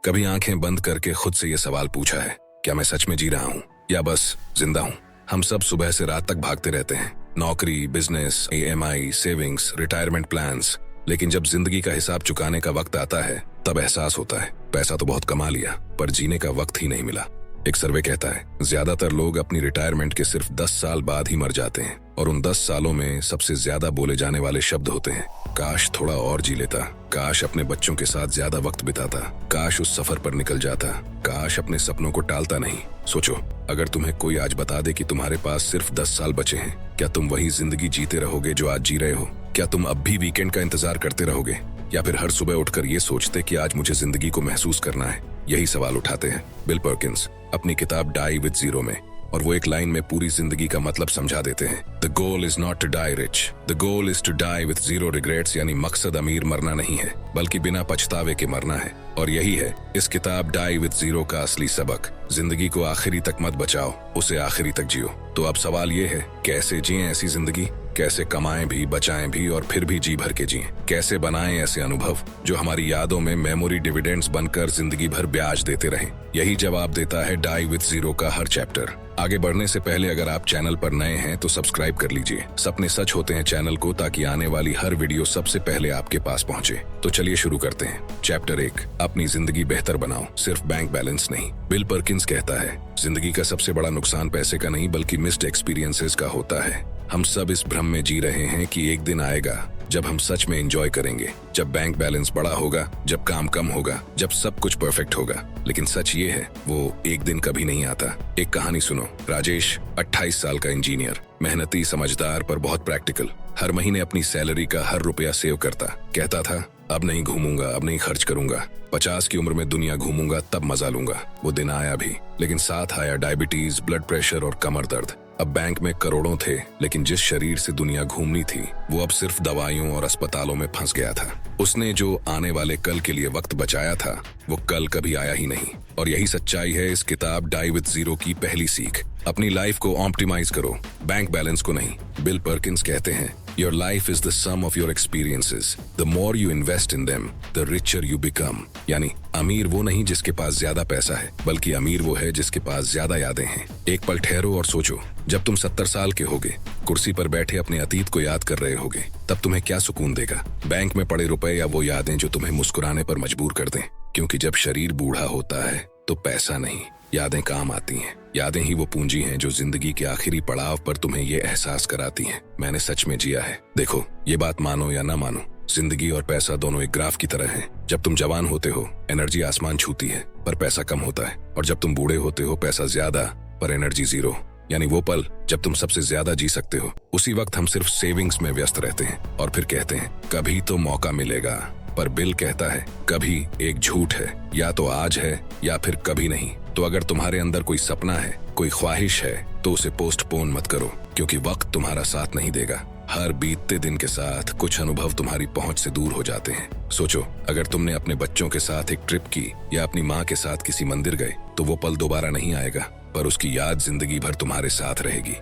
कभी आंखें बंद करके खुद से ये सवाल पूछा है, क्या मैं सच में जी रहा हूँ या बस जिंदा हूँ? हम सब सुबह से रात तक भागते रहते हैं, नौकरी, business, EMI, savings, retirement plans. लेकिन जब जिंदगी का हिसाब चुकाने का वक्त आता है तब एहसास होता है पैसा तो बहुत कमा लिया पर जीने का वक्त ही नहीं मिला। एक सर्वे कहता है ज्यादातर लोग अपनी रिटायरमेंट के सिर्फ 10 साल बाद ही मर जाते हैं और उन 10 सालों में सबसे ज्यादा बोले जाने वाले शब्द होते हैं, काश थोड़ा और जी लेता, काश अपने बच्चों के साथ ज्यादा वक्त बिताता, काश उस सफर पर निकल जाता, काश अपने सपनों को टालता नहीं। सोचो, अगर तुम्हें कोई आज बता दे कि तुम्हारे पास सिर्फ 10 साल बचे हैं, क्या तुम वही जिंदगी जीते रहोगे जो आज जी रहे हो? क्या तुम अब भी वीकेंड का इंतजार करते रहोगे या फिर हर सुबह उठकर ये सोचते कि आज मुझे जिंदगी को महसूस करना है? यही सवाल उठाते हैं बिल पर्किंस अपनी किताब डाई विद जीरो में, और वो एक लाइन में पूरी जिंदगी का मतलब समझा देते हैं। The goal is not to die rich, the goal is to die with zero regrets. यानी मकसद अमीर मरना नहीं है बल्कि बिना पछतावे के मरना है। और यही है इस किताब डाई विद जीरो का असली सबक। जिंदगी को आखिरी तक मत बचाओ, उसे आखिरी तक जियो। तो अब सवाल ये है, कैसे जिएं ऐसी जिंदगी? कैसे कमाएं भी, बचाएं भी और फिर भी जी भर के जिएं? कैसे बनाएं ऐसे अनुभव जो हमारी यादों में मेमोरी डिविडेंड्स बनकर जिंदगी भर ब्याज देते रहें? यही जवाब देता है डाई विद जीरो का हर चैप्टर। आगे बढ़ने से पहले अगर आप चैनल पर नए हैं तो सब्सक्राइब कर लीजिए। सपने सच होते हैं चैनल को, ताकि आने वाली हर वीडियो सबसे पहले आपके पास पहुंचे। तो चलिए शुरू करते हैं। चैप्टर 1, अपनी जिंदगी बेहतर बनाओ, सिर्फ बैंक बैलेंस नहीं। बिल पर्किंस कहता है जिंदगी का सबसे बड़ा नुकसान पैसे का नहीं बल्कि मिस्ड एक्सपीरियंसेस का होता है। हम सब इस भ्रम में जी रहे हैं कि एक दिन आएगा जब हम सच में एंजॉय करेंगे, जब बैंक बैलेंस बड़ा होगा, जब काम कम होगा, जब सब कुछ परफेक्ट होगा। लेकिन सच ये है वो एक दिन कभी नहीं आता। एक कहानी सुनो। राजेश 28 साल का इंजीनियर, मेहनती, समझदार पर बहुत प्रैक्टिकल। हर महीने अपनी सैलरी का हर रुपया सेव करता। कहता था अब नहीं घूमूंगा, अब नहीं खर्च करूंगा, 50 की उम्र में दुनिया घूमूंगा तब मजा लूंगा। वो दिन आया भी, लेकिन साथ आया डायबिटीज, ब्लड प्रेशर और कमर दर्द। अब बैंक में करोड़ों थे लेकिन जिस शरीर से दुनिया घूमनी थी वो अब सिर्फ दवाइयों और अस्पतालों में फंस गया था। उसने जो आने वाले कल के लिए वक्त बचाया था वो कल कभी आया ही नहीं। और यही सच्चाई है इस किताब डाई विद जीरो की पहली सीख। अपनी लाइफ को ऑप्टिमाइज करो, बैंक बैलेंस को नहीं। बिल पर्किंस कहते हैं your life is the sum of your experiences, the more you invest in them the richer you become. यानी अमीर वो नहीं जिसके पास ज्यादा पैसा है बल्कि अमीर वो है जिसके पास ज्यादा यादें हैं। एक पल ठहरो और सोचो, जब तुम 70 साल के होगे, कुर्सी पर बैठे अपने अतीत को याद कर रहे होगे, तब तुम्हें क्या सुकून देगा? बैंक में पड़े रुपए या वो यादें जो तुम्हें मुस्कुराने पर मजबूर कर दें? क्योंकि जब शरीर बूढ़ा होता है तो पैसा नहीं, यादें काम आती हैं। यादें ही वो पूंजी हैं जो जिंदगी के आखिरी पड़ाव पर तुम्हें ये एहसास कराती हैं, मैंने सच में जिया है। देखो, ये बात मानो या ना मानो, जिंदगी और पैसा दोनों एक ग्राफ की तरह हैं। जब तुम जवान होते हो एनर्जी आसमान छूती है पर पैसा कम होता है, और जब तुम बूढ़े होते हो पैसा ज्यादा पर एनर्जी जीरो। यानी वो पल जब तुम सबसे ज्यादा जी सकते हो, उसी वक्त हम सिर्फ सेविंग्स में व्यस्त रहते हैं और फिर कहते हैं कभी तो मौका मिलेगा। पर बिल कहता है कभी एक झूठ है, या तो आज है या फिर कभी नहीं। तो अगर तुम्हारे अंदर कोई सपना है, कोई ख्वाहिश है, तो उसे पोस्टपोन मत करो, क्योंकि वक्त तुम्हारा साथ नहीं देगा। हर बीतते दिन के साथ कुछ अनुभव तुम्हारी पहुंच से दूर हो जाते हैं। सोचो, अगर तुमने अपने बच्चों के साथ एक ट्रिप की या अपनी माँ के साथ किसी मंदिर गए तो वो पल दोबारा नहीं आएगा, पर उसकी याद जिंदगी भर तुम्हारे साथ रहेगी।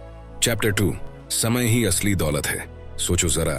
चैप्टर 2, समय ही असली दौलत है। सोचो जरा,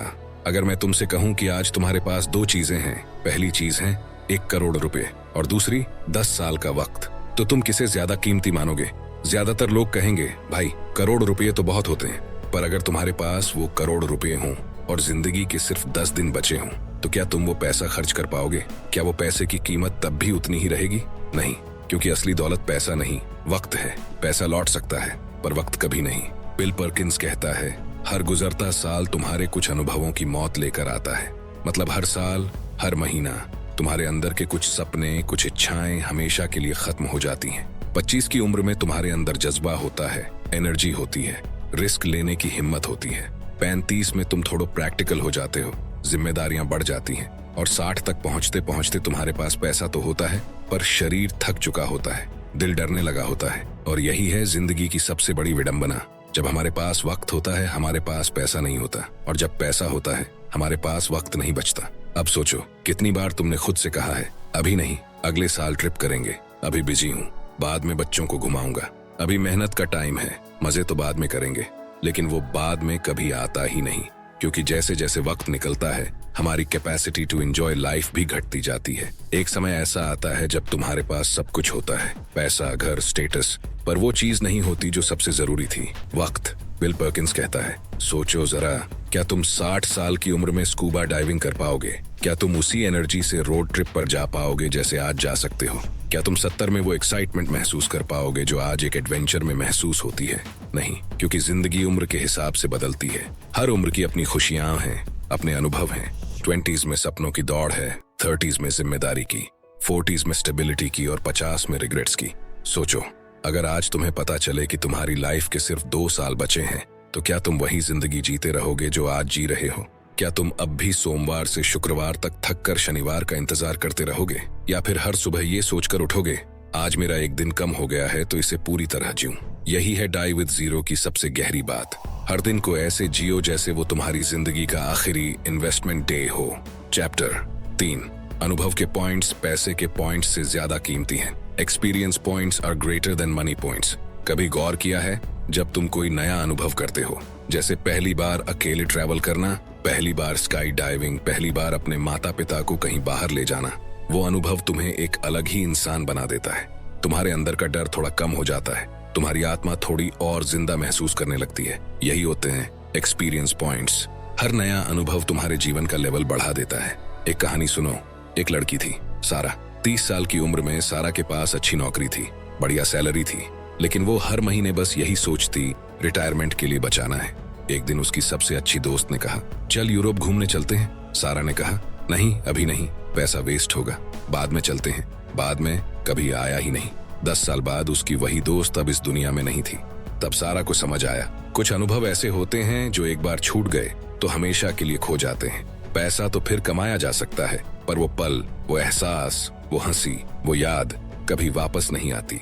अगर मैं तुमसे कहूं कि आज तुम्हारे पास 2 चीजें हैं, पहली चीज है 1 करोड़ रुपए और दूसरी 10 साल का वक्त, तो तुम किसे ज्यादा कीमती मानोगे? ज्यादातर लोग कहेंगे भाई करोड़ रुपये तो बहुत होते हैं, पर अगर तुम्हारे पास वो करोड़ रुपए हों और जिंदगी के सिर्फ 10 दिन बचे हों, तो क्या तुम वो पैसा खर्च कर पाओगे? क्या वो पैसे की कीमत तब भी उतनी ही रहेगी? नहीं, क्योंकि असली दौलत पैसा नहीं, वक्त है। पैसा लौट सकता है पर वक्त कभी नहीं। बिल पर्किंस कहता है हर गुजरता साल तुम्हारे कुछ अनुभवों की मौत लेकर आता है। मतलब हर साल, हर महीना तुम्हारे अंदर के कुछ सपने, कुछ इच्छाएं हमेशा के लिए खत्म हो जाती हैं। 25 की उम्र में तुम्हारे अंदर जज्बा होता है, एनर्जी होती है, रिस्क लेने की हिम्मत होती है। 35 में तुम थोड़ा प्रैक्टिकल हो जाते हो, जिम्मेदारियां बढ़ जाती हैं, और 60 तक पहुंचते पहुंचते तुम्हारे पास पैसा तो होता है पर शरीर थक चुका होता है, दिल डरने लगा होता है। और यही है जिंदगी की सबसे बड़ी विडंबना। जब हमारे पास वक्त होता है हमारे पास पैसा नहीं होता, और जब पैसा होता है हमारे पास वक्त नहीं बचता। अब सोचो, कितनी बार तुमने खुद से कहा है अभी नहीं, अगले साल ट्रिप करेंगे, अभी बिजी हूँ, बाद में बच्चों को घुमाऊंगा, अभी मेहनत का टाइम है, मजे तो बाद में करेंगे। लेकिन वो बाद में कभी आता ही नहीं। क्योंकि जैसे जैसे वक्त निकलता है हमारी कैपेसिटी टू एंजॉय लाइफ भी घटती जाती है। एक समय ऐसा आता है जब तुम्हारे पास सब कुछ होता है, पैसा, घर, स्टेटस, पर वो चीज नहीं होती जो सबसे जरूरी थी, वक्त। बिल पर्किंस कहता है, सोचो जरा, क्या तुम 60 साल की उम्र में स्कूबा डाइविंग कर पाओगे? क्या तुम उसी एनर्जी से रोड ट्रिप पर जा पाओगे जैसे आज जा सकते हो? क्या तुम 70 में वो एक्साइटमेंट महसूस कर पाओगे जो आज एक एडवेंचर में महसूस होती है? नहीं, क्योंकि जिंदगी उम्र के हिसाब से बदलती है। हर उम्र की अपनी खुशियां हैं, अपने अनुभव हैं। 20s में सपनों की दौड़ है, 30s में जिम्मेदारी की, 40s में स्टेबिलिटी की और 50 में रिग्रेट्स की। सोचो, अगर आज तुम्हें पता चले कि तुम्हारी लाइफ के सिर्फ 2 साल बचे हैं, तो क्या तुम वही जिंदगी जीते रहोगे जो आज जी रहे हो? क्या तुम अब भी सोमवार से शुक्रवार तक थक कर शनिवार का इंतजार करते रहोगे, या फिर हर सुबह ये सोचकर उठोगे, आज मेरा एक दिन कम हो गया है तो इसे पूरी तरह जीऊं? यही है डाई विद जीरो की सबसे गहरी बात। हर दिन को ऐसे जियो जैसे वो तुम्हारी जिंदगी का आखिरी इन्वेस्टमेंट डे हो। चैप्टर 3, अनुभव के पॉइंट्स पैसे के पॉइंट्स से ज्यादा कीमती हैं। Experience points are greater than money points. कभी गौर किया है, जब तुम कोई नया अनुभव करते हो, जैसे पहली बार अकेले ट्रैवल करना, पहली बार स्काई डाइविंग, पहली बार अपने माता पिता को कहीं बाहर ले जाना, वो अनुभव तुम्हें एक अलग ही इंसान बना देता है। तुम्हारे अंदर का डर थोड़ा कम हो जाता है, तुम्हारी आत्मा थोड़ी और जिंदा महसूस करने लगती है। यही होते हैं एक्सपीरियंस पॉइंट्स। हर नया अनुभव तुम्हारे जीवन का लेवल बढ़ा देता है। एक कहानी सुनो। एक लड़की थी, सारा। 30 साल की उम्र में सारा के पास अच्छी नौकरी थी, बढ़िया सैलरी थी, लेकिन वो हर महीने बस यही सोचती, रिटायरमेंट के लिए बचाना है। एक दिन उसकी सबसे अच्छी दोस्त ने कहा, चल यूरोप घूमने चलते हैं। सारा ने कहा, नहीं, अभी नहीं, पैसा वेस्ट होगा, बाद में चलते हैं। बाद में कभी आया ही नहीं। 10 साल बाद उसकी वही दोस्त अब इस दुनिया में नहीं थी। तब सारा को समझ आया, कुछ अनुभव ऐसे होते हैं जो एक बार छूट गए तो हमेशा के लिए खो जाते हैं। पैसा तो फिर कमाया जा सकता है, पर वो पल, वो एहसास, वो हंसी, वो याद कभी वापस नहीं आती।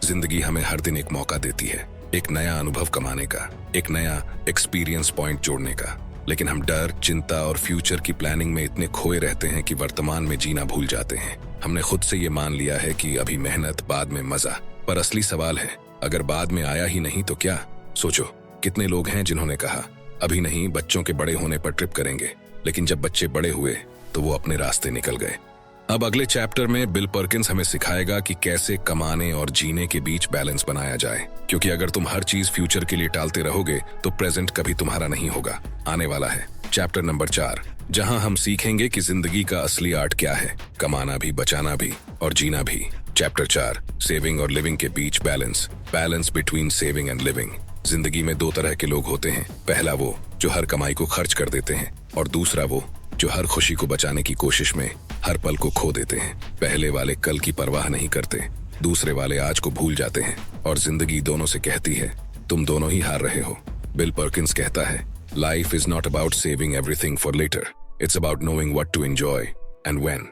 जिंदगी हमें हर दिन एक मौका देती है, एक नया अनुभव कमाने का, एक नया एक्सपीरियंस पॉइंट जोड़ने का, लेकिन हम डर, चिंता और फ्यूचर की प्लानिंग में इतने खोए रहते हैं कि वर्तमान में जीना भूल जाते हैं। हमने खुद से ये मान लिया है कि अभी मेहनत, बाद में मजा। पर असली सवाल है, अगर बाद में आया ही नहीं तो क्या? सोचो, कितने लोग हैं जिन्होंने कहा, अभी नहीं, बच्चों के बड़े होने पर ट्रिप करेंगे, लेकिन जब बच्चे बड़े हुए तो वो अपने रास्ते निकल गए। अब अगले चैप्टर में बिल पर्किंस हमें सिखाएगा कि कैसे कमाने और जीने के बीच बैलेंस बनाया जाए, क्योंकि अगर तुम हर चीज फ्यूचर के लिए टालते रहोगे तो प्रेजेंट कभी तुम्हारा नहीं होगा। आने वाला है चैप्टर नंबर 4, जहां हम सीखेंगे कि जिंदगी का असली आर्ट क्या है, कमाना भी, बचाना भी और जीना भी। चैप्टर 4, सेविंग और लिविंग के बीच balance, balance between saving and living. जिंदगी में 2 तरह के लोग होते हैं। पहला वो जो हर कमाई को खर्च कर देते हैं, और दूसरा वो जो हर खुशी को बचाने की कोशिश में हर पल को खो देते हैं। पहले वाले कल की परवाह नहीं करते, दूसरे वाले आज को भूल जाते हैं, और जिंदगी दोनों से कहती है, तुम दोनों ही हार रहे हो। बिल पर्किंस कहता है, life is not about saving everything for later, it's about knowing what to enjoy and when.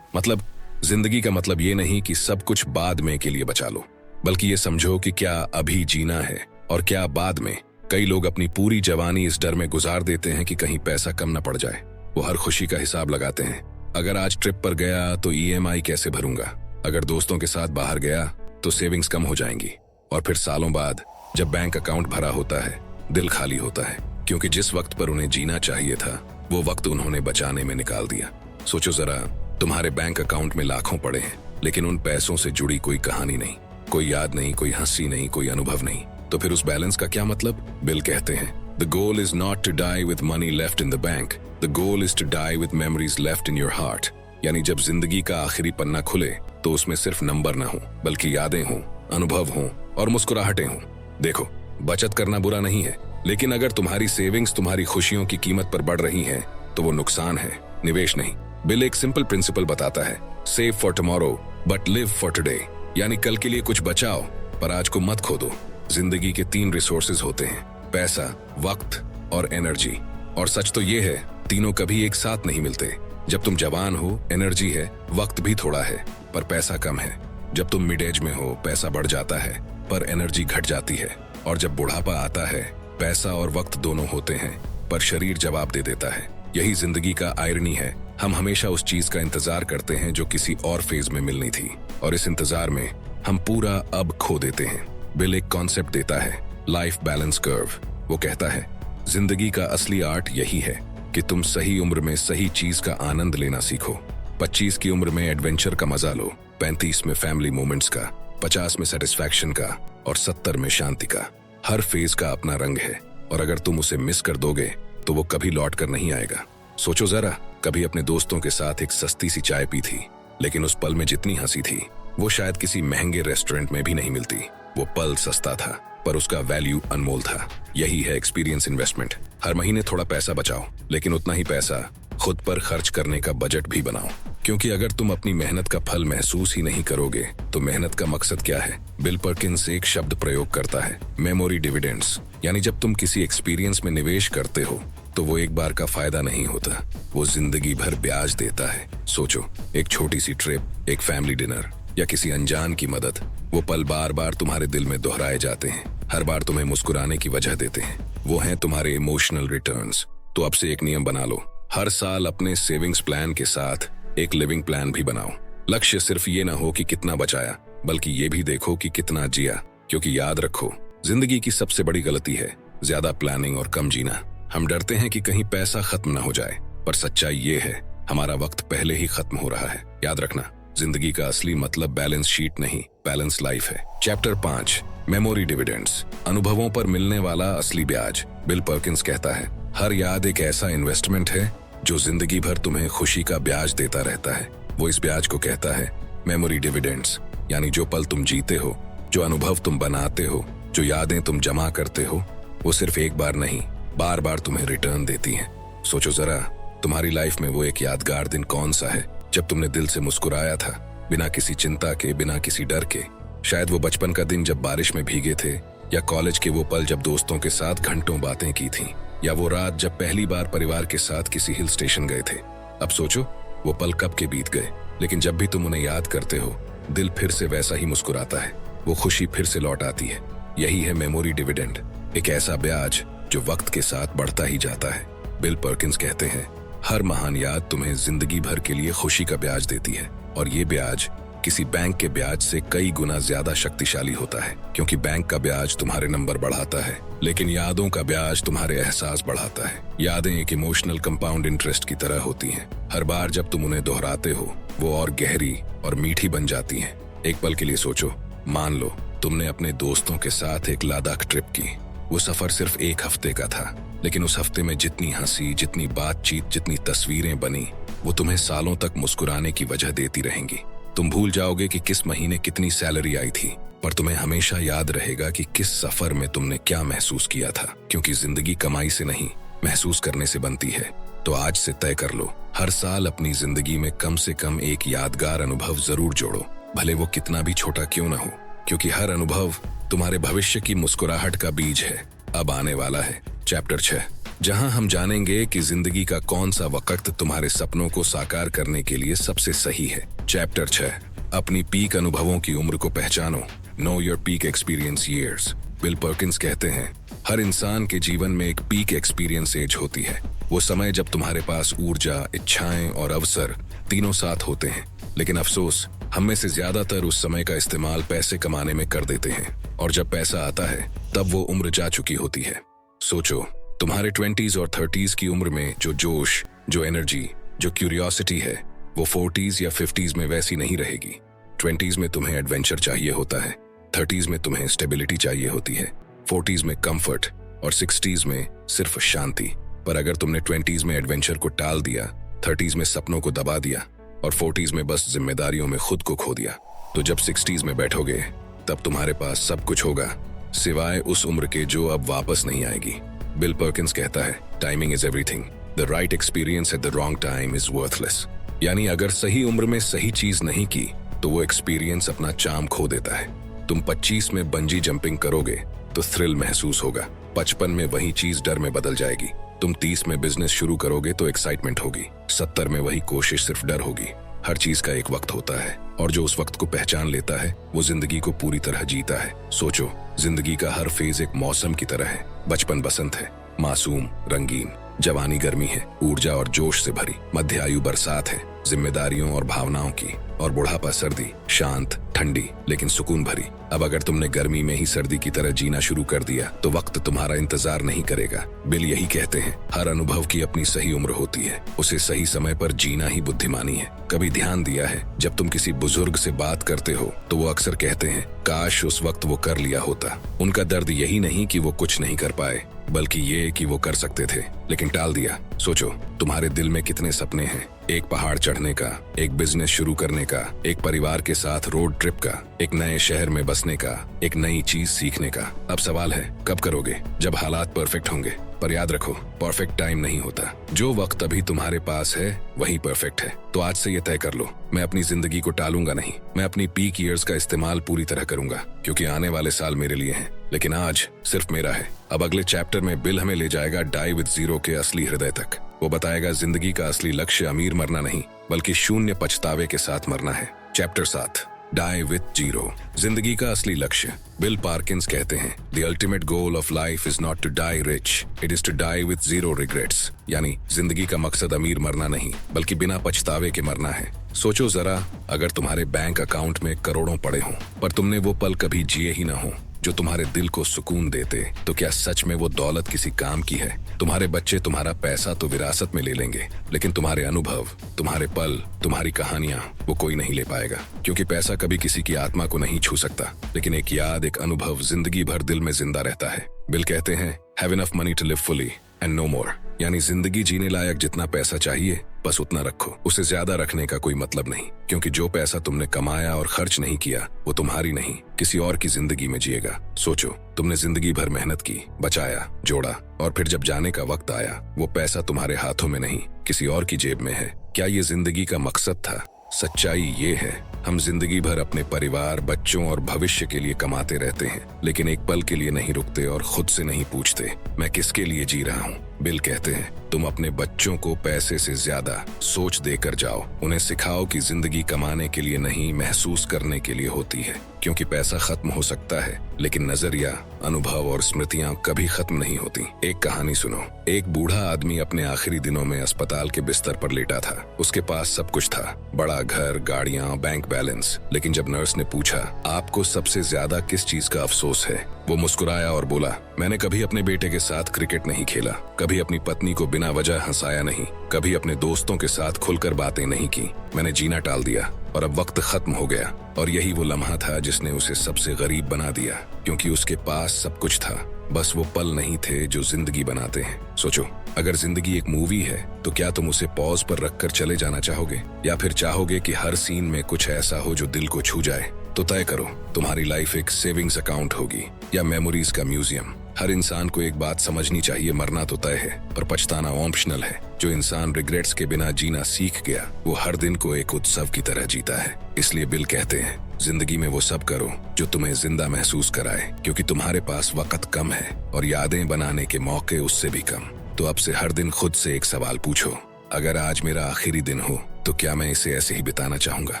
मतलब जिंदगी का मतलब ये नहीं कि सब कुछ बाद में के लिए बचा लो, बल्कि ये समझो कि क्या अभी जीना है और क्या बाद में। कई लोग अपनी पूरी जवानी इस डर में गुजार देते हैं कि कहीं पैसा कम न पड़ जाए। वो हर खुशी का हिसाब लगाते हैं, अगर आज ट्रिप पर गया तो EMI कैसे भरूंगा, अगर दोस्तों के साथ बाहर गया तो सेविंग्स कम हो जाएंगी। और फिर सालों बाद जब बैंक अकाउंट भरा होता है, दिल खाली होता है, क्योंकि जिस वक्त पर उन्हें जीना चाहिए था वो वक्त उन्होंने बचाने में निकाल दिया। सोचो जरा, तुम्हारे बैंक अकाउंट में लाखों पड़े हैं, लेकिन उन पैसों से जुड़ी कोई कहानी नहीं, कोई याद नहीं, कोई हंसी नहीं, कोई अनुभव नहीं। तो फिर उस बैलेंस का क्या मतलब? बिल कहते हैं, The goal is not to die with money left in the bank. The goal is to die with memories left in your heart. यानी जब जिंदगी का आखिरी पन्ना खुले तो उसमें सिर्फ नंबर ना हो, बल्कि यादें हों, अनुभव हों और मुस्कुराहटें हों। देखो, बचत करना बुरा नहीं है, लेकिन अगर तुम्हारी सेविंग्स तुम्हारी खुशियों की कीमत पर बढ़ रही हैं, तो वो नुकसान है, निवेश नहीं। बिल एक सिंपल प्रिंसिपल बताता है, save for tomorrow but live for today. यानी कल के लिए कुछ बचाओ, पर आज को मत खो दो। जिंदगी के 3 रिसोर्सेज होते हैं, पैसा, वक्त और एनर्जी। और सच तो ये है, तीनों कभी एक साथ नहीं मिलते। जब तुम जवान हो, एनर्जी है, वक्त भी थोड़ा है, पर पैसा कम है। जब तुम मिड एज में हो, पैसा बढ़ जाता है, पर एनर्जी घट जाती है। और जब बुढ़ापा आता है, पैसा और वक्त दोनों होते हैं, पर शरीर जवाब दे देता है। यही जिंदगी का आयरनी है, हम हमेशा उस चीज का इंतजार करते हैं जो किसी और फेज में मिलनी थी, और इस इंतजार में हम पूरा अब खो देते हैं। बिल एक कॉन्सेप्ट देता है, लाइफ बैलेंस कर्व। वो कहता है, जिंदगी का असली आर्ट यही है कि तुम सही उम्र में सही चीज का आनंद लेना सीखो। 25 की उम्र में एडवेंचर का मजा लो, 35 में फैमिली मोमेंट्स का, 50 में सेटिस्फैक्शन का और 70 में शांति का। हर फेज का अपना रंग है और अगर तुम उसे मिस कर दोगे तो वो कभी लौट कर नहीं आएगा। सोचो जरा, कभी अपने दोस्तों के साथ एक सस्ती सी चाय पी थी, लेकिन उस पल में जितनी हंसी थी वो शायद किसी महंगे रेस्टोरेंट में भी नहीं मिलती। वो पल सस्ता था पर उसका वैल्यू अनमोल था। यही है एक्सपीरियंस इन्वेस्टमेंट। हर महीने थोड़ा पैसा बचाओ, लेकिन उतना ही पैसा खुद पर खर्च करने का बजट भी बनाओ, क्योंकि अगर तुम अपनी मेहनत का फल महसूस ही नहीं करोगे तो मेहनत का मकसद क्या है। बिल पर्किंस एक शब्द प्रयोग करता है, मेमोरी डिविडेंड्स, यानी जब तुम किसी एक्सपीरियंस में निवेश करते हो तो वो एक बार का फायदा नहीं होता, वो जिंदगी भर ब्याज देता है। सोचो, एक छोटी सी ट्रिप, एक फैमिली डिनर या किसी अनजान की मदद, वो पल बार बार तुम्हारे दिल में दोहराए जाते हैं, हर बार तुम्हें मुस्कुराने की वजह देते हैं। वो हैं तुम्हारे इमोशनल रिटर्न्स। तो अब से एक नियम बना लो, हर साल अपने सेविंग्स प्लान के साथ एक लिविंग प्लान भी बनाओ। लक्ष्य सिर्फ ये ना हो कि कितना बचाया, बल्कि ये भी देखो कि कितना जिया, क्योंकि याद रखो, जिंदगी की सबसे बड़ी गलती है ज्यादा प्लानिंग और कम जीना। हम डरते हैं कि कहीं पैसा खत्म ना हो जाए, पर सच्चाई ये है हमारा वक्त पहले ही खत्म हो रहा है। याद रखना, जिंदगी का असली मतलब बैलेंस शीट नहीं, बैलेंस लाइफ है। चैप्टर 5, मेमोरी डिविडेंड्स, अनुभवों पर मिलने वाला असली ब्याज। बिल पर्किंस कहता है, हर याद एक ऐसा इन्वेस्टमेंट है जो जिंदगी भर तुम्हें खुशी का ब्याज देता रहता है। वो इस ब्याज को कहता है मेमोरी डिविडेंड्स, यानी जो पल तुम जीते हो, जो अनुभव तुम बनाते हो, जो यादें तुम जमा करते हो, वो सिर्फ एक बार नहीं, बार बार तुम्हें रिटर्न देती हैं। सोचो जरा, तुम्हारी लाइफ में वो एक यादगार दिन कौन सा है जब तुमने दिल से मुस्कुराया था, बिना किसी चिंता के, बिना किसी डर के। शायद वो बचपन का दिन जब बारिश में भीगे थे, या कॉलेज के वो पल जब दोस्तों के साथ घंटों बातें की थी, या वो रात जब पहली बार परिवार के साथ किसी हिल स्टेशन गए थे। अब सोचो, वो पल कब के बीत गए, लेकिन जब भी तुम उन्हें याद करते हो, दिल फिर से वैसा ही मुस्कुराता है, वो खुशी फिर से लौट आती है। यही है मेमोरी डिविडेंड, एक ऐसा ब्याज जो वक्त के साथ बढ़ता ही जाता है। बिल पर्किंस कहते हैं, हर महान याद तुम्हें जिंदगी भर के लिए खुशी का ब्याज देती है, और ये ब्याज किसी बैंक के ब्याज से कई गुना ज्यादा शक्तिशाली होता है, क्योंकि बैंक का ब्याज तुम्हारे नंबर बढ़ाता है, लेकिन यादों का ब्याज तुम्हारे एहसास बढ़ाता है। यादें एक इमोशनल कंपाउंड इंटरेस्ट की तरह होती हैं। हर बार जब तुम उन्हें दोहराते हो, वो और गहरी और मीठी बन जाती हैं। एक पल के लिए सोचो, मान लो तुमने अपने दोस्तों के साथ एक लद्दाख ट्रिप की। वो सफर सिर्फ एक हफ्ते का था, लेकिन उस हफ्ते में जितनी हंसी, जितनी बातचीत, जितनी तस्वीरें बनी, वो तुम्हें सालों तक मुस्कुराने की वजह देती रहेंगी। तुम भूल जाओगे कि किस महीने कितनी सैलरी आई थी, पर तुम्हें हमेशा याद रहेगा कि किस सफर में तुमने क्या महसूस किया था, क्योंकि जिंदगी कमाई से नहीं, महसूस करने से बनती है। तो आज से तय कर लो, हर साल अपनी जिंदगी में कम से कम एक यादगार अनुभव जरूर जोड़ो, भले वो कितना भी छोटा क्यों ना हो, क्योंकि हर अनुभव तुम्हारे भविष्य की मुस्कुराहट का बीज है। अब आने वाला है चैप्टर 6, जहां हम जानेंगे कि जिंदगी का कौन सा वक्त तुम्हारे सपनों को साकार करने के लिए सबसे सही है। चैप्टर 6, अपनी पीक अनुभवों की उम्र को पहचानो, know your peak experience years. Bill Perkins कहते हैं, हर इंसान के जीवन में एक पीक एक्सपीरियंस एज होती है, वो समय जब तुम्हारे पास ऊर्जा, इच्छाएं और अवसर तीनों साथ होते हैं। लेकिन अफसोस, हम में से ज्यादातर उस समय का इस्तेमाल पैसे कमाने में कर देते हैं, और जब पैसा आता है तब वो उम्र जा चुकी होती है। सोचो, तुम्हारे 20s और 30s की उम्र में जो जोश, जो एनर्जी, जो क्यूरियोसिटी है, वो 40s या 50s में वैसी नहीं रहेगी। 20s में तुम्हें एडवेंचर चाहिए होता है, 30s में तुम्हें स्टेबिलिटी चाहिए होती है, 40s में कंफर्ट और 60s में सिर्फ शांति। पर अगर तुमने 20s में एडवेंचर को टाल दिया, 30s में सपनों को दबा दिया और 40s में बस जिम्मेदारियों में खुद को खो दिया, तो जब 60s में बैठोगे तब तुम्हारे पास सब कुछ होगा, सिवाय उस उम्र के जो अब वापस नहीं आएगी। बिल पर्किंस कहता है, timing is everything, the right experience at the wrong time is worthless. यानी अगर सही उम्र में सही चीज नहीं की तो वो एक्सपीरियंस अपना चार्म खो देता है। तुम 25 में बंजी जंपिंग करोगे तो थ्रिल महसूस होगा, 55 में वही चीज डर में बदल जाएगी। तुम 30 में बिजनेस शुरू करोगे तो एक्साइटमेंट होगी, 70 में वही कोशिश सिर्फ डर होगी। हर चीज का एक वक्त होता है, और जो उस वक्त को पहचान लेता है वो जिंदगी को पूरी तरह जीता है। सोचो, जिंदगी का हर फेज एक मौसम की तरह है। बचपन बसंत है, मासूम, रंगीन, जवानी गर्मी है, ऊर्जा और जोश से भरी, मध्य आयु बरसात है, जिम्मेदारियों और भावनाओं की, और बुढ़ापा सर्दी, शांत ठंडी लेकिन सुकून भरी। अब अगर तुमने गर्मी में ही सर्दी की तरह जीना शुरू कर दिया तो वक्त तुम्हारा इंतजार नहीं करेगा। बिल यही कहते हैं, हर अनुभव की अपनी सही उम्र होती है, उसे सही समय पर जीना ही बुद्धिमानी है। कभी ध्यान दिया है, जब तुम किसी बुजुर्ग से बात करते हो तो वो अक्सर कहते हैं, काश उस वक्त वो कर लिया होता। उनका दर्द यही नहीं कि वो कुछ नहीं कर पाए, बल्कि ये कि वो कर सकते थे लेकिन टाल दिया। सोचो, तुम्हारे दिल में कितने सपने हैं, एक पहाड़ चढ़ने का, एक बिजनेस शुरू करने का, एक परिवार के साथ रोड ट्रिप का, एक नए शहर में बसने का, एक नई चीज सीखने का। अब सवाल है, कब करोगे? जब हालात परफेक्ट होंगे। पर याद रखो, परफेक्ट टाइम नहीं होता। जो वक्त अभी तुम्हारे पास है वही परफेक्ट है। तो आज से ये तय कर लो, मैं अपनी जिंदगी को टालूंगा नहीं। मैं अपनी पीक ईयर्स का इस्तेमाल पूरी तरह करूंगा, क्योंकि आने वाले साल मेरे लिए हैं, लेकिन आज सिर्फ मेरा है। अब अगले चैप्टर में बिल हमें ले जाएगा डाई विद जीरो के असली हृदय तक। वो बताएगा जिंदगी का असली लक्ष्य अमीर मरना नहीं, बल्कि शून्य पछतावे के साथ मरना है। चैप्टर 7, डाई विथ जीरो, जिंदगी का असली लक्ष्य। बिल पार्किंस कहते हैं, the ultimate goal of life is not to die rich, it is to die with zero regrets. यानी जिंदगी का मकसद अमीर मरना नहीं, बल्कि बिना पछतावे के मरना है। सोचो जरा, अगर तुम्हारे बैंक अकाउंट में करोड़ों पड़े हों, पर तुमने वो पल कभी जिए ही ना हो जो तुम्हारे दिल को सुकून देते, तो क्या सच में वो दौलत किसी काम की है? तुम्हारे बच्चे तुम्हारा पैसा तो विरासत में ले लेंगे, लेकिन तुम्हारे अनुभव, तुम्हारे पल, तुम्हारी कहानियां वो कोई नहीं ले पाएगा। क्योंकि पैसा कभी किसी की आत्मा को नहीं छू सकता, लेकिन एक याद, एक अनुभव जिंदगी भर दिल में जिंदा रहता है। बिल कहते हैं, have enough money to live fully and no more. यानी जिंदगी जीने लायक जितना पैसा चाहिए बस उतना रखो, उसे ज्यादा रखने का कोई मतलब नहीं। क्योंकि जो पैसा तुमने कमाया और खर्च नहीं किया वो तुम्हारी नहीं, किसी और की जिंदगी में जिएगा। सोचो, तुमने जिंदगी भर मेहनत की, बचाया, जोड़ा, और फिर जब जाने का वक्त आया वो पैसा तुम्हारे हाथों में नहीं, किसी और की जेब में है। क्या ये जिंदगी का मकसद था? सच्चाई ये है, हम जिंदगी भर अपने परिवार, बच्चों और भविष्य के लिए कमाते रहते हैं, लेकिन एक पल के लिए नहीं रुकते और खुद से नहीं पूछते, मैं किसके लिए जी रहा हूँ। बिल कहते हैं, तुम अपने बच्चों को पैसे से ज्यादा सोच देकर जाओ। उन्हें सिखाओ कि जिंदगी कमाने के लिए नहीं, महसूस करने के लिए होती है। क्योंकि पैसा खत्म हो सकता है, लेकिन नजरिया, अनुभव और स्मृतियां कभी खत्म नहीं होती। एक कहानी सुनो। एक बूढ़ा आदमी अपने आखिरी दिनों में अस्पताल के बिस्तर पर लेटा था। उसके पास सब कुछ था, बड़ा घर, गाड़ियां, बैंक बैलेंस। लेकिन जब नर्स ने पूछा, आपको सबसे ज्यादा किस चीज का अफसोस है, वो मुस्कुराया और बोला, मैंने कभी अपने बेटे के साथ क्रिकेट नहीं खेला, कभी अपनी पत्नी को बिना वजह हंसाया नहीं, कभी अपने दोस्तों के साथ खुलकर बातें नहीं की। मैंने जीना टाल दिया और अब वक्त खत्म हो गया। और यही वो लम्हा था जिसने उसे सबसे गरीब बना दिया, क्योंकि उसके पास सब कुछ था, बस वो पल नहीं थे जो जिंदगी बनाते हैं। सोचो, अगर जिंदगी एक मूवी है तो क्या तुम उसे पॉज पर रखकर चले जाना चाहोगे, या फिर चाहोगे कि हर सीन में कुछ ऐसा हो जो दिल को छू जाए? तो तय करो, तुम्हारी लाइफ एक सेविंग्स अकाउंट होगी या मेमोरीज का म्यूजियम। हर इंसान को एक बात समझनी चाहिए, मरना तो तय है पर पछताना ऑप्शनल है। जो इंसान रिग्रेट्स के बिना जीना सीख गया वो हर दिन को एक उत्सव की तरह जीता है। इसलिए बिल कहते हैं, जिंदगी में वो सब करो जो तुम्हें जिंदा महसूस कराए, क्योंकि तुम्हारे पास वक्त कम है और यादें बनाने के मौके उससे भी कम। तो अब से हर दिन खुद से एक सवाल पूछो, अगर आज मेरा आखिरी दिन हो तो क्या मैं इसे ऐसे ही बिताना चाहूंगा?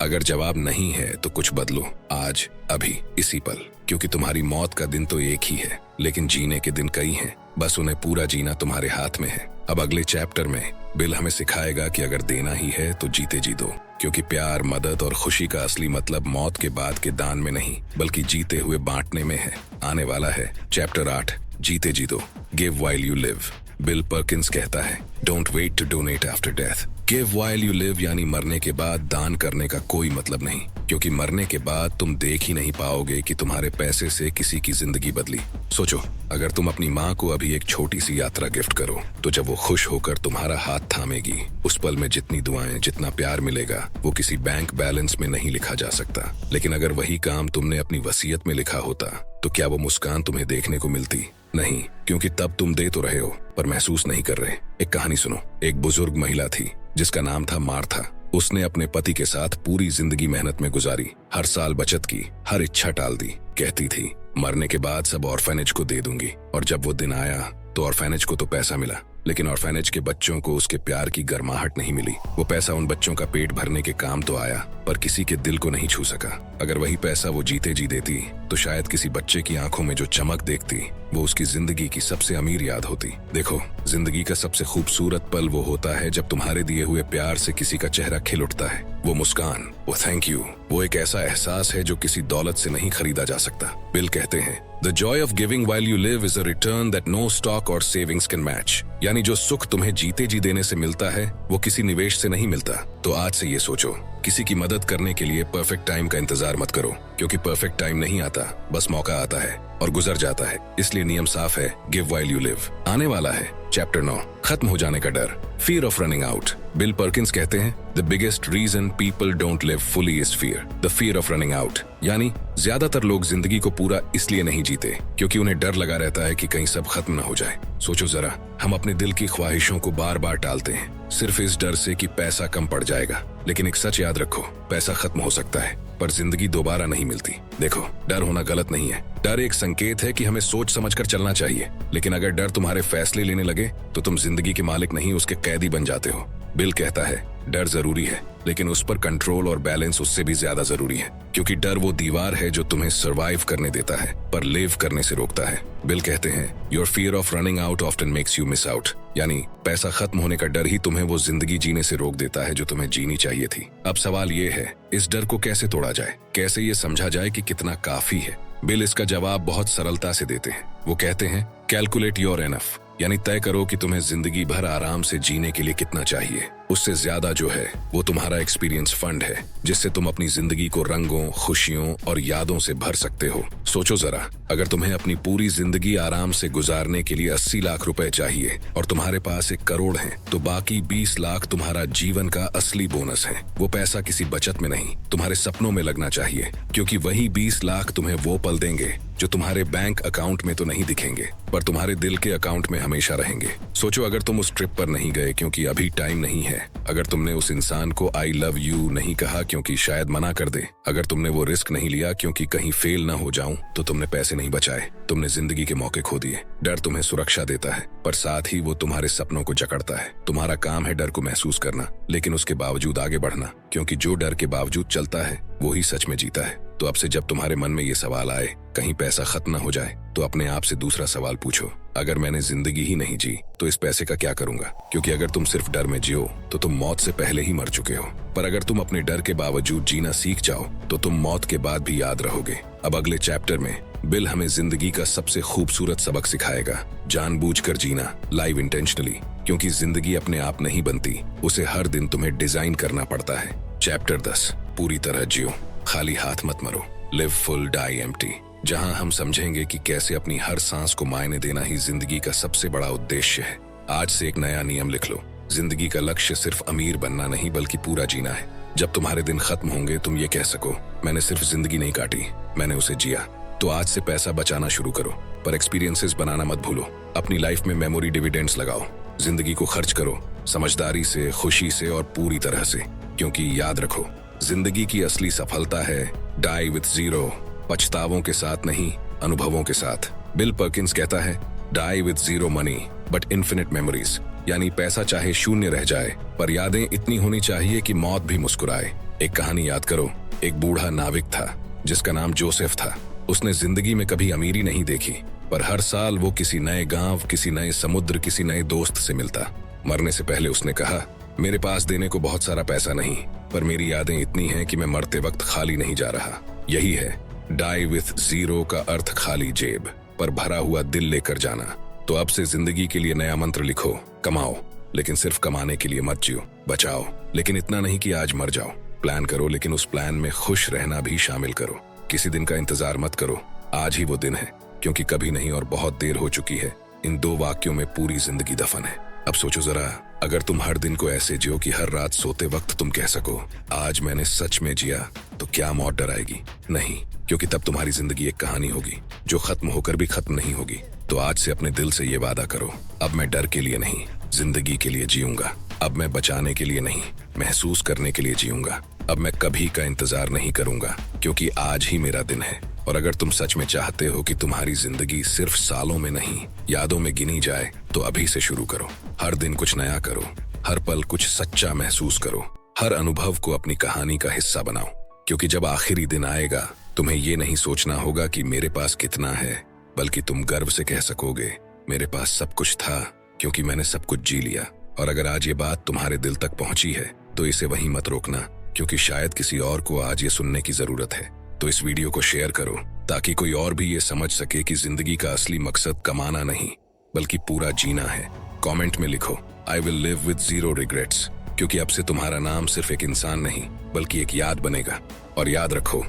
अगर जवाब नहीं है तो कुछ बदलो, आज, अभी, इसी पल। क्योंकि तुम्हारी मौत का दिन तो एक ही है, लेकिन जीने के दिन कई हैं, बस उन्हें पूरा जीना तुम्हारे हाथ में है। अब अगले चैप्टर में बिल हमें सिखाएगा कि अगर देना ही है तो जीते जी दो, क्योंकि प्यार, मदद और खुशी का असली मतलब मौत के बाद के दान में नहीं, बल्कि जीते हुए बांटने में है। आने वाला है चैप्टर 8, जीते जी दो, give while you live. Bill Perkins कहता है, don't wait to donate after death, give while you live. यानी मरने के बाद दान करने का कोई मतलब नहीं, क्योंकि मरने के बाद तुम देख ही नहीं पाओगे कि तुम्हारे पैसे से किसी की जिंदगी बदली। सोचो, अगर तुम अपनी माँ को अभी एक छोटी सी यात्रा गिफ्ट करो, तो जब वो खुश होकर तुम्हारा हाथ थामेगी, उस पल में जितनी दुआएं, जितना प्यार मिलेगा वो किसी बैंक बैलेंस में नहीं लिखा जा सकता। लेकिन अगर वही काम तुमने अपनी वसीयत में लिखा होता तो क्या वो मुस्कान तुम्हें देखने को मिलती? नहीं, क्योंकि तब तुम दे तो रहे हो पर महसूस नहीं कर रहे। एक कहानी सुनो। एक बुजुर्ग महिला थी जिसका नाम था मार्था। उसने अपने पति के साथ पूरी जिंदगी मेहनत में गुजारी, हर साल बचत की, हर इच्छा टाल दी। कहती थी, मरने के बाद सब ऑर्फेनेज को दे दूंगी। और जब वो दिन आया तो ऑर्फेनेज को तो पैसा मिला, लेकिन ऑर्फेनेज के बच्चों को उसके प्यार की गर्माहट नहीं मिली। वो पैसा उन बच्चों का पेट भरने के काम तो आया, पर किसी के दिल को नहीं छू सका। अगर वही पैसा वो जीते जी देती तो शायद किसी बच्चे की आंखों में जो चमक देखती वो उसकी जिंदगी की सबसे अमीर याद होती। देखो, जिंदगी का सबसे खूबसूरत पल वो होता है जब तुम्हारे दिए हुए प्यार से किसी का चेहरा खिल उठता है। वो मुस्कान, वो थैंक यू, वो एक ऐसा एहसास है जो किसी दौलत से नहीं खरीदा जा सकता। बिल कहते हैं, The joy of giving while you live is a return that no stock or savings can match। यानी जो सुख तुम्हें जीते जी देने से मिलता है वो किसी निवेश से नहीं मिलता। तो आज से ये सोचो, किसी की मदद करने के लिए परफेक्ट टाइम का इंतजार मत करो, क्योंकि परफेक्ट टाइम नहीं आता, बस मौका आता है और गुजर जाता है। इसलिए नियम साफ है, गिव व्हाइल यू लिव। आने वाला है चैप्टर 9, खत्म हो जाने का डर, fear of running out. Bill Perkins कहते हैं, the biggest reason people don't live fully is fear, the fear of running out. यानी ज्यादातर लोग जिंदगी को पूरा इसलिए नहीं जीते क्योंकि उन्हें डर लगा रहता है कि कहीं सब खत्म न हो जाए। सोचो जरा, हम अपने दिल की ख्वाहिशों को बार बार टालते हैं सिर्फ इस डर से कि पैसा कम पड़ जाएगा। लेकिन एक सच याद रखो, पैसा खत्म हो सकता है पर जिंदगी दोबारा नहीं मिलती। देखो, डर होना गलत नहीं है, डर एक संकेत है कि हमें सोच समझकर चलना चाहिए। लेकिन अगर डर तुम्हारे फैसले लेने लगे तो तुम जिंदगी के मालिक नहीं, उसके कैदी बन जाते हो। बिल कहता है, डर जरूरी है लेकिन उस पर कंट्रोल और बैलेंस उससे भी ज्यादा जरूरी है, क्योंकि डर वो दीवार है जो तुम्हें सरवाइव करने देता है पर लिव करने से रोकता है। बिल कहते हैं, your fear of running out often makes you miss out. यानी पैसा खत्म होने का डर ही तुम्हें वो जिंदगी जीने से रोक देता है जो तुम्हें जीनी चाहिए थी। अब सवाल ये है, इस डर को कैसे तोड़ा जाए, कैसे ये समझा जाए कि कितना काफी है। बिल इसका जवाब बहुत सरलता से देते हैं। वो कहते हैं, कैलकुलेट योर एनफ, यानी तय करो कि तुम्हें जिंदगी भर आराम से जीने के लिए कितना चाहिए। उससे ज्यादा जो है वो तुम्हारा एक्सपीरियंस फंड है, जिससे तुम अपनी जिंदगी को रंगों, खुशियों और यादों से भर सकते हो। सोचो जरा, अगर तुम्हें अपनी पूरी जिंदगी आराम से गुजारने के लिए 80 लाख रुपए चाहिए और तुम्हारे पास 1 करोड़ है, तो बाकी 20 लाख तुम्हारा जीवन का असली बोनस है। वो पैसा किसी बचत में नहीं, तुम्हारे सपनों में लगना चाहिए, क्योंकि वही 20 लाख तुम्हें वो पल देंगे जो तुम्हारे बैंक अकाउंट में तो नहीं दिखेंगे पर तुम्हारे दिल के अकाउंट में हमेशा रहेंगे। सोचो, अगर तुम उस ट्रिप पर नहीं गए क्योंकि अभी टाइम नहीं है, अगर तुमने उस इंसान को आई लव यू नहीं कहा क्योंकि शायद मना कर दे, अगर तुमने वो रिस्क नहीं लिया क्योंकि कहीं फेल ना हो जाऊं, तो तुमने पैसे नहीं बचाए, तुमने जिंदगी के मौके खो दिए। डर तुम्हें सुरक्षा देता है पर साथ ही वो तुम्हारे सपनों को जकड़ता है। तुम्हारा काम है डर को महसूस करना, लेकिन उसके बावजूद आगे बढ़ना, क्योंकि जो डर के बावजूद चलता है वो ही सच में जीता है। तो अब से जब तुम्हारे मन में ये सवाल आए, कहीं पैसा खत्म न हो जाए, तो अपने आप से दूसरा सवाल पूछो, अगर मैंने जिंदगी ही नहीं जी तो इस पैसे का क्या करूंगा? क्योंकि अगर तुम सिर्फ डर में जियो तो तुम मौत से पहले ही मर चुके हो, पर अगर तुम अपने डर के बावजूद जीना सीख जाओ तो तुम मौत के बाद भी याद रहोगे। अब अगले चैप्टर में बिल हमें जिंदगी का सबसे खूबसूरत सबक सिखाएगा, जानबूझकर जीना, लाइव इंटेंशनली, क्योंकि जिंदगी अपने आप नहीं बनती, उसे हर दिन तुम्हें डिजाइन करना पड़ता है। चैप्टर 10, पूरी तरह जियो, खाली हाथ मत मरो, लिव फुल डाई एम्प्टी, जहां हम समझेंगे कि कैसे अपनी हर सांस को मायने देना ही जिंदगी का सबसे बड़ा उद्देश्य है। आज से एक नया नियम लिख लो, जिंदगी का लक्ष्य सिर्फ अमीर बनना नहीं बल्कि पूरा जीना है। जब तुम्हारे दिन खत्म होंगे तुम ये कह सको, मैंने सिर्फ जिंदगी नहीं काटी, मैंने उसे जिया। तो आज से पैसा बचाना शुरू करो पर एक्सपीरियंसेस बनाना मत भूलो। अपनी लाइफ में मेमोरी डिविडेंड्स लगाओ, जिंदगी को खर्च करो समझदारी से, खुशी से और पूरी तरह से, क्योंकि याद रखो, जिंदगी की असली सफलता है डाई विथ जीरो, पछतावों के साथ नहीं, अनुभवों के साथ। बिल पर्किंस कहता है, die with zero money but infinite memories, यानी पैसा चाहे शून्य रह जाए पर यादें इतनी होनी चाहिए कि मौत भी मुस्कुराए। एक कहानी याद करो, एक बूढ़ा नाविक था जिसका नाम जोसेफ था। उसने जिंदगी में कभी अमीरी नहीं देखी, पर हर साल वो किसी नए गांव, किसी नए समुद्र, किसी नए दोस्त से मिलता। मरने से पहले उसने कहा, मेरे पास देने को बहुत सारा पैसा नहीं, पर मेरी यादें इतनी हैं कि मैं मरते वक्त खाली नहीं जा रहा। यही है डाई विथ जीरो का अर्थ, खाली जेब पर भरा हुआ दिल लेकर जाना। तो अब से जिंदगी के लिए नया मंत्र लिखो, कमाओ लेकिन सिर्फ कमाने के लिए मत जियो, बचाओ लेकिन इतना नहीं कि आज मर जाओ। प्लान करो लेकिन उस प्लान में खुश रहना भी शामिल करो। किसी दिन का इंतजार मत करो, आज ही वो दिन है, क्योंकि कभी नहीं और बहुत देर हो चुकी है। इन 2 वाक्यों में पूरी जिंदगी दफन है। अब सोचो जरा, अगर तुम हर दिन को ऐसे जियो कि हर रात सोते वक्त तुम कह सको, आज मैंने सच में जिया, तो क्या मौत डराएगी? नहीं, क्योंकि तब तुम्हारी जिंदगी एक कहानी होगी जो खत्म होकर भी खत्म नहीं होगी। तो आज से अपने दिल से ये वादा करो, अब मैं डर के लिए नहीं, जिंदगी के लिए जीऊंगा। अब मैं बचाने के लिए नहीं, महसूस करने के लिए जीऊंगा। अब मैं कभी का इंतजार नहीं करूंगा, क्योंकि आज ही मेरा दिन है। और अगर तुम सच में चाहते हो कि तुम्हारी जिंदगी सिर्फ सालों में नहीं, यादों में गिनी जाए, तो अभी से शुरू करो। हर दिन कुछ नया करो, हर पल कुछ सच्चा महसूस करो, हर अनुभव को अपनी कहानी का हिस्सा बनाओ, क्योंकि जब आखिरी दिन आएगा तुम्हें ये नहीं सोचना होगा कि मेरे पास कितना है, बल्कि तुम गर्व से कह सकोगे मेरे पास सब कुछ था क्योंकि मैंने सब कुछ जी लिया। और अगर आज ये बात तुम्हारे दिल तक पहुंची है तो इसे वहीं मत रोकना, क्योंकि शायद किसी और को आज ये सुनने की जरूरत है। तो इस वीडियो को शेयर करो ताकि कोई और भी ये समझ सके कि जिंदगी का असली मकसद कमाना नहीं बल्कि पूरा जीना है। कमेंट में लिखो I will live with zero regrets, क्योंकि अब से तुम्हारा नाम सिर्फ एक इंसान नहीं बल्कि एक याद बनेगा। और याद रखो,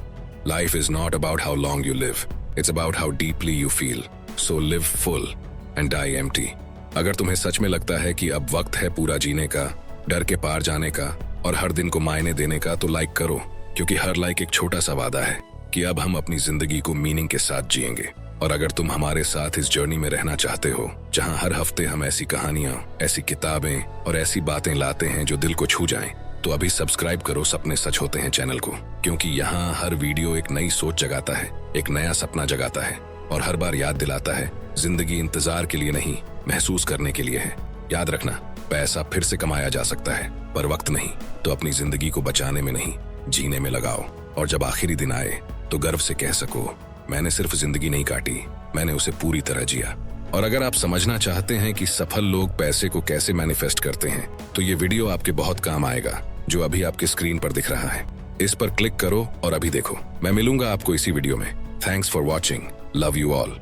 life is not about how long you live, it's about how deeply you feel. So live full and die empty. अगर तुम्हें सच में लगता है कि अब वक्त है पूरा जीने का, डर के पार जाने का और हर दिन को मायने देने का, तो लाइक करो, क्योंकि हर लाइक एक छोटा सा वादा है कि अब हम अपनी जिंदगी को मीनिंग के साथ जिएंगे। और अगर तुम हमारे साथ इस जर्नी में रहना चाहते हो जहां हर हफ्ते हम ऐसी कहानियां, ऐसी किताबें और ऐसी बातें लाते हैं जो दिल को छू जाएं, तो अभी सब्सक्राइब करो सपने सच होते हैं चैनल को, क्योंकि यहाँ हर वीडियो एक नई सोच जगाता है, एक नया सपना जगाता है और हर बार याद दिलाता है जिंदगी इंतजार के लिए नहीं, महसूस करने के लिए है। याद रखना, पैसा फिर से कमाया जा सकता है पर वक्त नहीं। तो अपनी जिंदगी को बचाने में नहीं, जीने में लगाओ। और जब आखिरी दिन आए तो गर्व से कह सको मैंने सिर्फ जिंदगी नहीं काटी, मैंने उसे पूरी तरह जिया। और अगर आप समझना चाहते हैं कि सफल लोग पैसे को कैसे मैनिफेस्ट करते हैं, तो ये वीडियो आपके बहुत काम आएगा जो अभी आपके स्क्रीन पर दिख रहा है। इस पर क्लिक करो और अभी देखो। मैं मिलूंगा आपको इसी वीडियो में। Thanks for watching. Love you all.